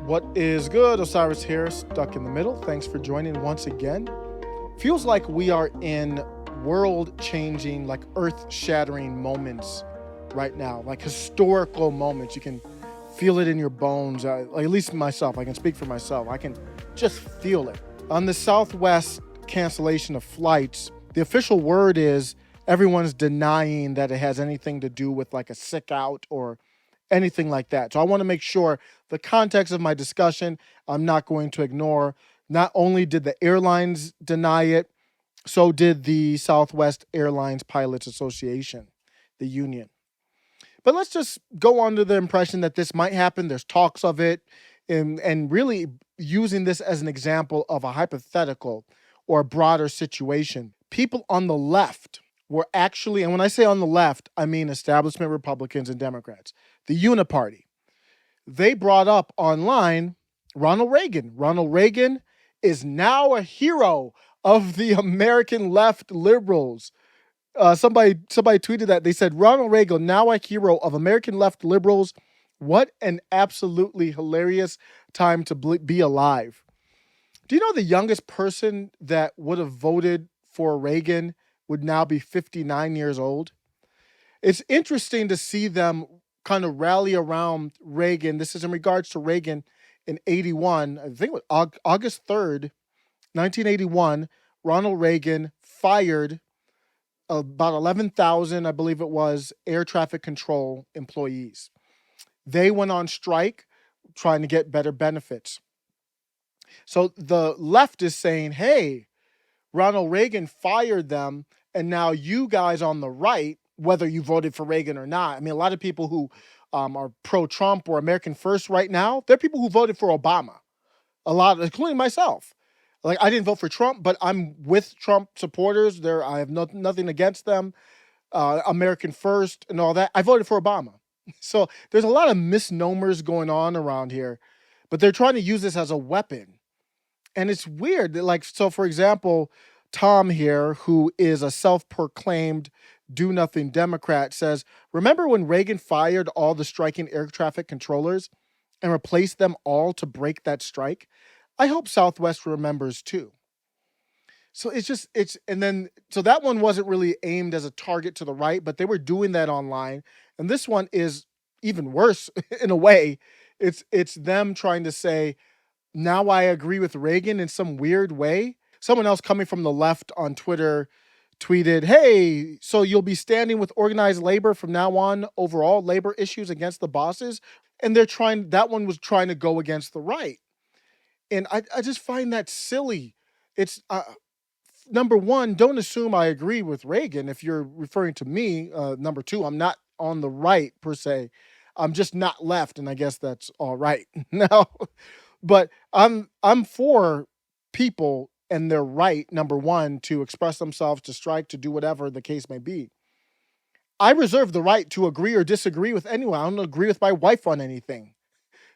What is good? Osiris here, stuck in the middle. Thanks for joining once again. Feels like we are in world changing, like earth shattering moments right now, like historical moments. You can feel it in your bones. Like, at least myself, I can speak for myself. I can just feel it. On the Southwest cancellation of flights, the official word is everyone's denying that it has anything to do with like a sick out or anything like that. So I want to make sure the context of my discussion, I'm not going to ignore. Not only did the airlines deny it, so did the Southwest Airlines Pilots Association, the union. But let's just go on to the impression that this might happen. There's talks of it, and really using this as an example of a hypothetical or a broader situation. People on the left were actually, and when I say on the left, I mean establishment Republicans and Democrats, the Uniparty. They brought up online Ronald Reagan. Ronald Reagan is now a hero of the American left liberals. Somebody tweeted that. They said Ronald Reagan now a hero of American left liberals. What an absolutely hilarious time to be alive. Do you know the youngest person that would have voted for Reagan would now be 59 years old? It's interesting to see them kind of rally around Reagan. This is in regards to Reagan in 81. I think it was August 3rd, 1981. Ronald Reagan fired about 11,000, I believe it was, air traffic control employees. They went on strike trying to get better benefits. So the left is saying, hey, Ronald Reagan fired them, and now you guys on the right, whether you voted for Reagan or not, I mean, a lot of people who are pro-Trump or American First right now, they're people who voted for Obama. A lot, including myself. Like, I didn't vote for Trump, but I'm with Trump supporters. I have nothing against them. American First and all that. I voted for Obama. So there's a lot of misnomers going on around here, but they're trying to use this as a weapon. And it's weird. Like, so for example, Tom here, who is a self-proclaimed do-nothing Democrat, says, remember when Reagan fired all the striking air traffic controllers and replaced them all to break that strike? I hope Southwest remembers too. So so that one wasn't really aimed as a target to the right, but they were doing that online. And this one is even worse in a way. It's them trying to say, now I agree with Reagan in some weird way. Someone else coming from the left on Twitter tweeted, hey, so you'll be standing with organized labor from now on over all labor issues against the bosses? And that one was trying to go against the right. And I just find that silly. It's number one, don't assume I agree with Reagan if you're referring to me. Number two, I'm not on the right per se. I'm just not left, and I guess that's all right. Now, but I'm for people and their right, number one, to express themselves, to strike, to do whatever the case may be. I reserve the right to agree or disagree with anyone. I don't agree with my wife on anything.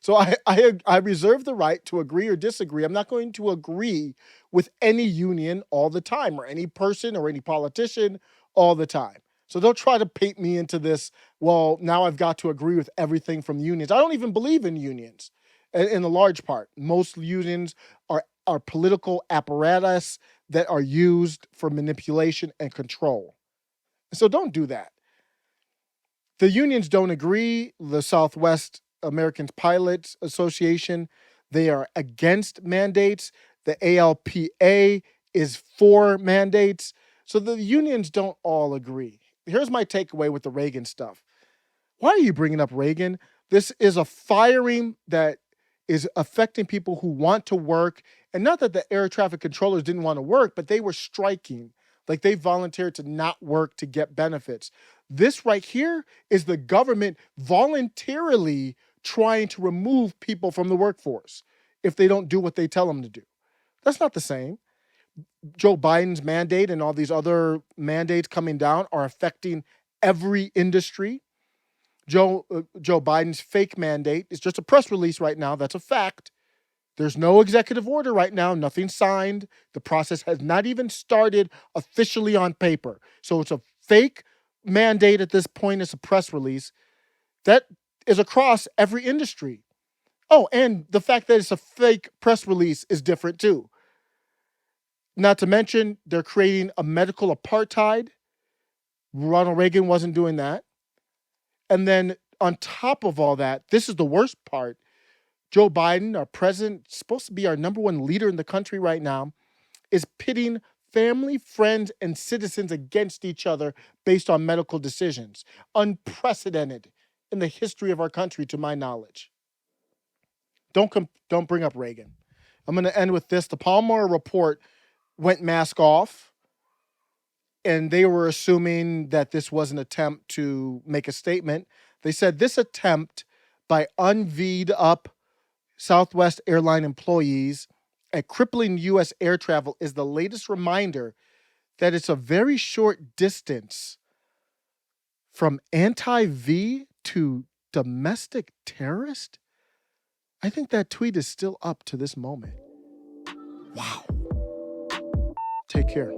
So I reserve the right to agree or disagree. I'm not going to agree with any union all the time, or any person or any politician all the time. So don't try to paint me into this, well, now I've got to agree with everything from unions. I don't even believe in unions in a large part. Most unions are political apparatus that are used for manipulation and control. So don't do that. The unions don't agree. The Southwest American Pilots Association, they are against mandates. The ALPA is for mandates. So the unions don't all agree. Here's my takeaway with the Reagan stuff. Why are you bringing up Reagan? This is a firing that is affecting people who want to work. And not that the air traffic controllers didn't want to work, but they were striking. Like, they volunteered to not work to get benefits. This right here is the government voluntarily trying to remove people from the workforce if they don't do what they tell them to do. That's not the same. Joe Biden's mandate and all these other mandates coming down are affecting every industry. Joe Biden's fake mandate is just a press release right now. That's a fact. There's no executive order right now, nothing signed. The process has not even started officially on paper. So it's a fake mandate at this point. It's a press release that is across every industry. Oh, and the fact that it's a fake press release is different too. Not to mention, they're creating a medical apartheid. Ronald Reagan wasn't doing that. And then on top of all that, this is the worst part. Joe Biden, our president, supposed to be our number one leader in the country right now, is pitting family, friends, and citizens against each other based on medical decisions. Unprecedented in the history of our country, to my knowledge. Don't bring up Reagan. I'm going to end with this. The Palmer report went mask off, and they were assuming that this was an attempt to make a statement. They said this attempt by unV'd up Southwest airline employees at crippling U.S. air travel is the latest reminder that it's a very short distance from anti-V to domestic terrorist. I think that tweet is still up to this moment. Wow. Take care.